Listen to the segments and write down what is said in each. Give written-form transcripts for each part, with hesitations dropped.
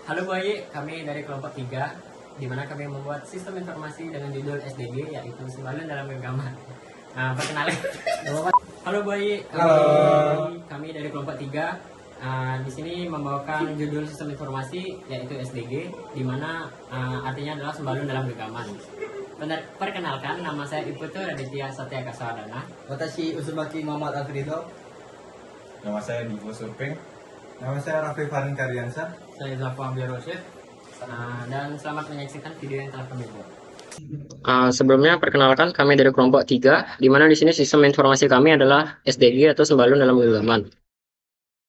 Halo Boy, kami dari kelompok 3, di mana kami membuat sistem informasi dengan judul SDG, yaitu Sembalun dalam Genggaman. Nah, perkenalkan. Halo Boy, kami dari kelompok 3, di sini membawakan judul sistem informasi, yaitu SDG, di mana artinya adalah Sembalun dalam Genggaman. Perkenalkan, nama saya Iputu Raditya Satya Kaswadana. Watashi Uzumaki Muhammad Alfredo. Nama saya Divo Surping. Nama saya Raffi Farin Karyansa. Saya Zafwa Abdurrosyid, dan selamat menyaksikan video yang telah kami buat. Sebelumnya perkenalkan kami dari kelompok 3, di mana di sini sistem informasi kami adalah SDG atau Sembalun dalam Genggaman.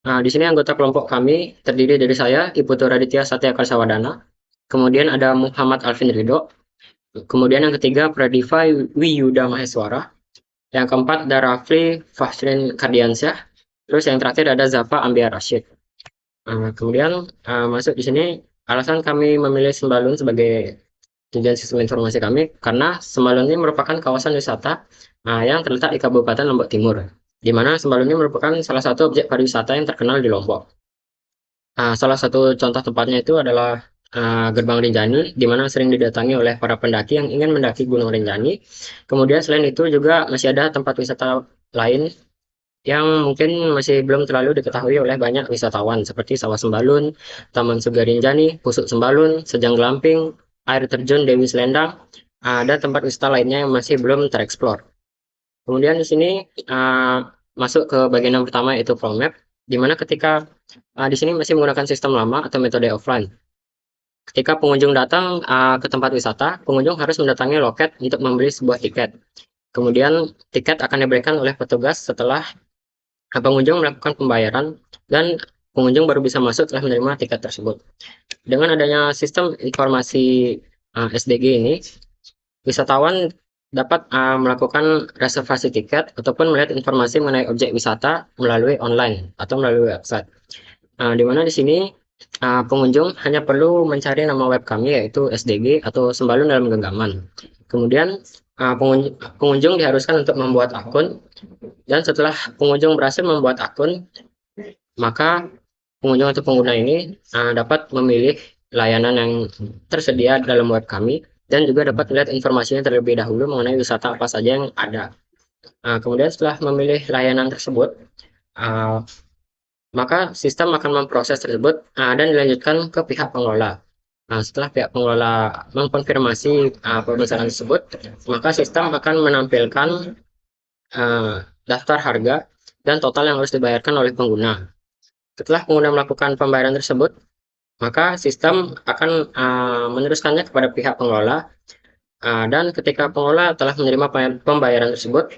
Nah, di sini anggota kelompok kami terdiri dari saya, Iputu Raditya Satya Kaswadana, kemudian ada Muhammad Alvin Ridho, kemudian yang ketiga Pradiva Wiyuda Maheswara, yang keempat ada Rafli Fahrin Kardiansyah, terus yang terakhir ada Zafa Ambia Rashid. Kemudian masuk di sini alasan kami memilih Sembalun sebagai tujuan sistem informasi kami karena Sembalun ini merupakan kawasan wisata yang terletak di Kabupaten Lombok Timur, di mana Sembalun ini merupakan salah satu objek pariwisata yang terkenal di Lombok. Salah satu contoh tempatnya itu adalah Gerbang Rinjani, di mana sering didatangi oleh para pendaki yang ingin mendaki Gunung Rinjani. Kemudian selain itu juga masih ada tempat wisata lain yang mungkin masih belum terlalu diketahui oleh banyak wisatawan seperti Sawah Sembalun, Taman Suga Rinjani, Pusuk Sembalun, Sejang Glamping, air terjun Dewi Selendang, ada tempat wisata lainnya yang masih belum tereksplor. Kemudian di sini masuk ke bagian yang pertama yaitu flow map, di mana ketika di sini masih menggunakan sistem lama atau metode offline. Ketika pengunjung datang ke tempat wisata, pengunjung harus mendatangi loket untuk membeli sebuah tiket. Kemudian tiket akan diberikan oleh petugas setelah pengunjung melakukan pembayaran dan pengunjung baru bisa masuk setelah menerima tiket tersebut. Dengan adanya sistem informasi SDG ini, wisatawan dapat melakukan reservasi tiket ataupun melihat informasi mengenai objek wisata melalui online atau melalui website. Di mana di sini pengunjung hanya perlu mencari nama web kami yaitu SDG atau Sembalun dalam Genggaman. Kemudian pengunjung diharuskan untuk membuat akun, dan setelah pengunjung berhasil membuat akun, maka pengunjung atau pengguna ini dapat memilih layanan yang tersedia dalam web kami dan juga dapat melihat informasinya terlebih dahulu mengenai wisata apa saja yang ada. Kemudian setelah memilih layanan tersebut, maka sistem akan memproses tersebut dan dilanjutkan ke pihak pengelola. Setelah pihak pengelola mengkonfirmasi pembesaran tersebut, maka sistem akan menampilkan daftar harga dan total yang harus dibayarkan oleh pengguna. Setelah pengguna melakukan pembayaran tersebut, maka sistem akan meneruskannya kepada pihak pengelola, dan ketika pengelola telah menerima pembayaran tersebut,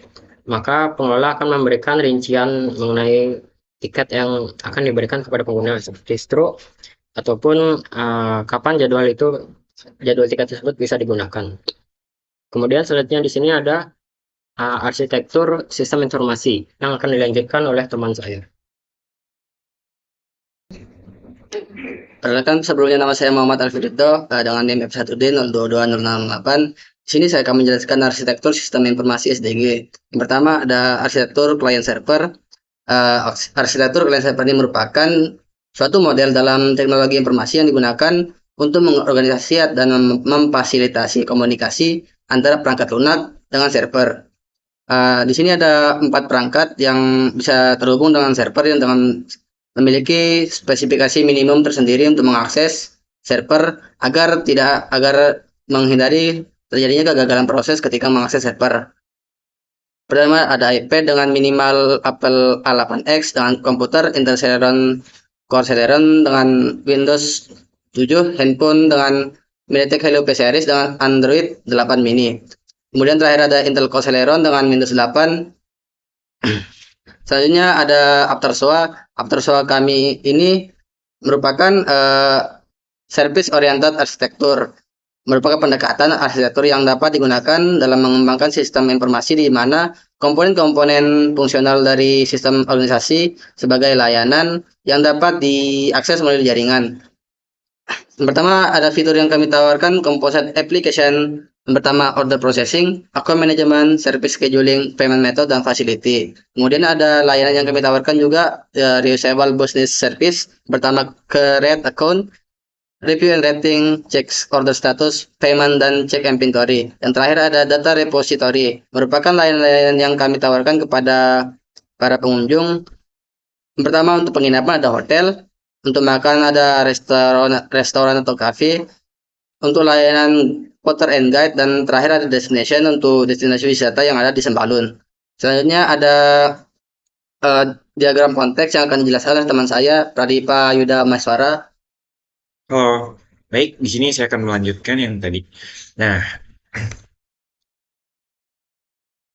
maka pengelola akan memberikan rincian mengenai tiket yang akan diberikan kepada pengguna seperti stroke ataupun kapan jadwal tiket tersebut bisa digunakan. Kemudian selanjutnya di sini ada arsitektur sistem informasi yang akan dilanjutkan oleh teman saya. Perkenalkan, sebelumnya nama saya Muhammad Alfredo dengan NIM F1D022068. Di sini saya akan menjelaskan arsitektur sistem informasi SDG. Yang pertama ada arsitektur client server. Arsitektur client server ini merupakan suatu model dalam teknologi informasi yang digunakan untuk mengorganisasi dan memfasilitasi komunikasi antara perangkat lunak dengan server. Di sini ada 4 perangkat yang bisa terhubung dengan server yang memiliki spesifikasi minimum tersendiri untuk mengakses server agar menghindari terjadinya kegagalan proses ketika mengakses server. Pertama ada iPad dengan minimal Apple A8X dengan komputer Intel Celeron Core Celeron dengan Windows 7, handphone dengan MediaTek Helio P Series dengan Android 8 mini. Kemudian terakhir ada Intel Core Celeron dengan Windows 8. Selanjutnya ada Aftershock. Aftershock kami ini merupakan service oriented arsitektur, merupakan pendekatan arsitektur yang dapat digunakan dalam mengembangkan sistem informasi di mana komponen-komponen fungsional dari sistem organisasi sebagai layanan yang dapat diakses melalui jaringan. Yang pertama ada fitur yang kami tawarkan composite application. Yang pertama order processing, account management, service scheduling, payment method, dan facility. Kemudian ada layanan yang kami tawarkan juga reusable business service. Pertama create account, review and rating, cek order status, payment, dan cek inventory. Yang terakhir ada data repository, merupakan layanan yang kami tawarkan kepada para pengunjung. Yang pertama untuk penginapan ada hotel, untuk makan ada restoran atau kafe, untuk layanan porter and guide, dan terakhir ada destination untuk destinasi wisata yang ada di Sembalun. Selanjutnya ada diagram konteks yang akan dijelaskan oleh teman saya, Pradipa Yuda Maswara. Oh, baik, di sini saya akan melanjutkan yang tadi. Nah,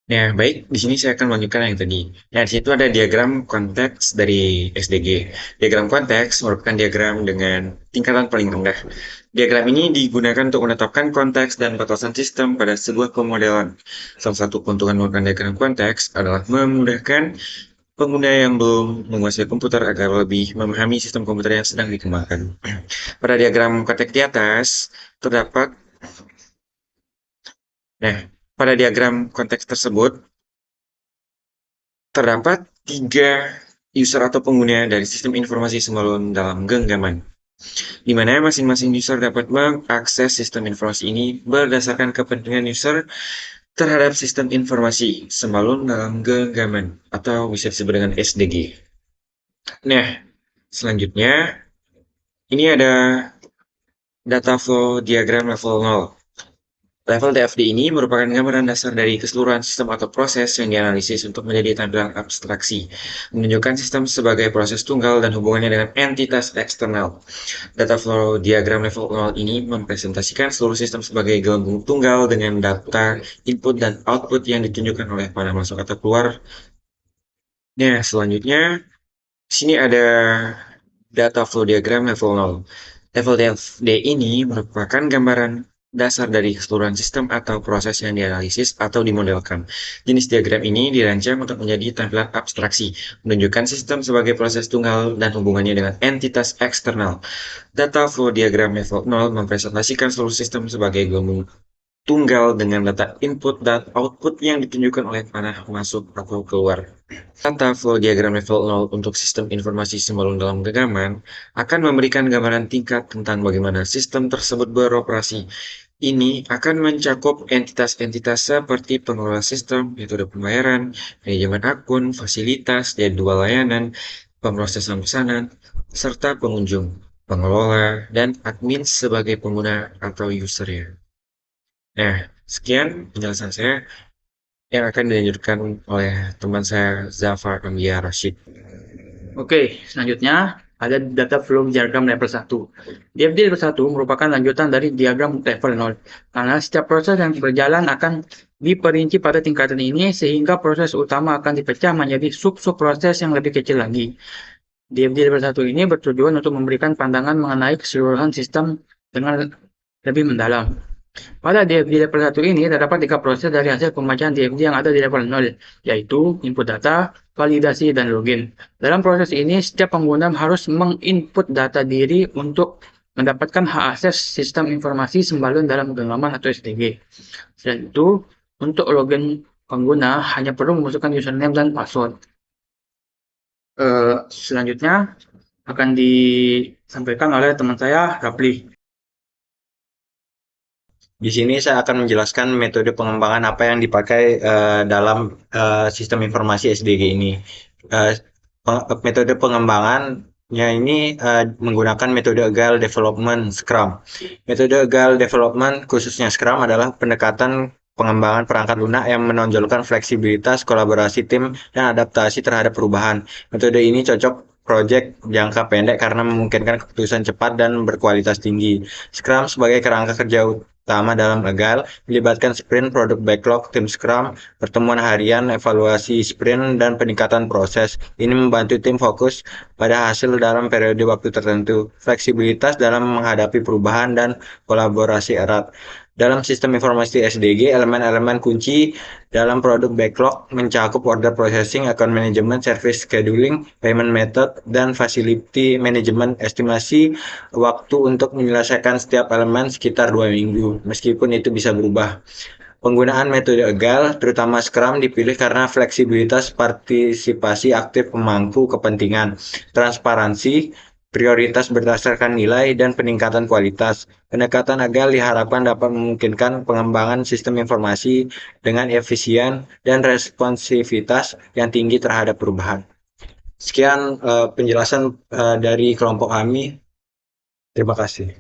baik, di sini saya akan melanjutkan yang tadi. Nah, di situ ada diagram konteks dari SDG. Diagram konteks merupakan diagram dengan tingkatan paling rendah. Diagram ini digunakan untuk menetapkan konteks dan batasan sistem pada sebuah pemodelan. Salah satu keuntungan menggunakan diagram konteks adalah memudahkan pengguna yang belum menguasai komputer agar lebih memahami sistem komputer yang sedang dikembangkan. Pada diagram konteks di atas terdapat pada diagram konteks tersebut terdapat 3 user atau pengguna dari sistem informasi Sembalun dalam genggaman, di mana masing-masing user dapat mengakses sistem informasi ini berdasarkan kepentingan user terhadap sistem informasi Sembalun dalam genggaman, atau bisa disebut dengan SDG. Nah, selanjutnya ini ada data flow diagram level 0. Level DFD ini merupakan gambaran dasar dari keseluruhan sistem atau proses yang dianalisis untuk menjadi tampilan abstraksi, menunjukkan sistem sebagai proses tunggal dan hubungannya dengan entitas eksternal. Data flow diagram level 0 ini mempresentasikan seluruh sistem sebagai gelembung tunggal dengan data input dan output yang ditunjukkan oleh panel masuk atau keluar. Nah, selanjutnya sini ada data flow diagram level 0. Level DFD ini merupakan gambaran dasar dari keseluruhan sistem atau proses yang dianalisis atau dimodelkan. Jenis diagram ini dirancang untuk menjadi tampilan abstraksi, menunjukkan sistem sebagai proses tunggal dan hubungannya dengan entitas eksternal. Data flow diagram level 0 mempresentasikan seluruh sistem sebagai gelembung tunggal dengan data input dan output yang ditunjukkan oleh panel masuk atau keluar. Data flow diagram level 0 untuk sistem informasi Sembalun dalam genggaman akan memberikan gambaran tingkat tentang bagaimana sistem tersebut beroperasi. Ini akan mencakup entitas-entitas seperti pengelola sistem, metode pembayaran, manajemen akun, fasilitas, jadwal layanan, pemrosesan pesanan, serta pengunjung, pengelola, dan admin sebagai pengguna atau user-nya. Nah, sekian penjelasan saya yang akan dilanjutkan oleh teman saya Zafar Ambia Rashid. Oke, selanjutnya ada data flow diagram level 1. DFD level 1 merupakan lanjutan dari diagram level 0, karena setiap proses yang berjalan akan diperinci pada tingkatan ini sehingga proses utama akan dipecah menjadi sub-sub proses yang lebih kecil lagi. DFD level 1 ini bertujuan untuk memberikan pandangan mengenai keseluruhan sistem dengan lebih mendalam. Pada DFD level 1 ini terdapat 3 proses dari hasil pembacaan DFD yang ada di level 0, yaitu input data, validasi, dan login. Dalam proses ini, setiap pengguna harus menginput data diri untuk mendapatkan hak akses sistem informasi Sembalun dalam genggaman atau SDG. Selain itu, untuk login pengguna hanya perlu memasukkan username dan password. Selanjutnya akan disampaikan oleh teman saya, Rapli. Di sini saya akan menjelaskan metode pengembangan apa yang dipakai dalam sistem informasi SDG ini. Metode pengembangannya ini menggunakan metode Agile Development Scrum. Metode Agile Development khususnya Scrum adalah pendekatan pengembangan perangkat lunak yang menonjolkan fleksibilitas, kolaborasi tim, dan adaptasi terhadap perubahan. Metode ini cocok proyek jangka pendek karena memungkinkan keputusan cepat dan berkualitas tinggi. Scrum sebagai kerangka kerja utama dalam Agile melibatkan sprint, produk backlog, tim Scrum, pertemuan harian, evaluasi sprint, dan peningkatan proses. Ini membantu tim fokus pada hasil dalam periode waktu tertentu, fleksibilitas dalam menghadapi perubahan, dan kolaborasi erat. Dalam sistem informasi SDG, elemen-elemen kunci dalam produk backlog mencakup order processing, account management, service scheduling, payment method, dan facility management. Estimasi waktu untuk menyelesaikan setiap elemen sekitar 2 minggu, meskipun itu bisa berubah. Penggunaan metode Agile, terutama Scrum, dipilih karena fleksibilitas, partisipasi aktif pemangku kepentingan, transparansi, prioritas berdasarkan nilai dan peningkatan kualitas. Pendekatan agile diharapkan dapat memungkinkan pengembangan sistem informasi dengan efisien dan responsivitas yang tinggi terhadap perubahan. Sekian penjelasan dari kelompok kami. Terima kasih.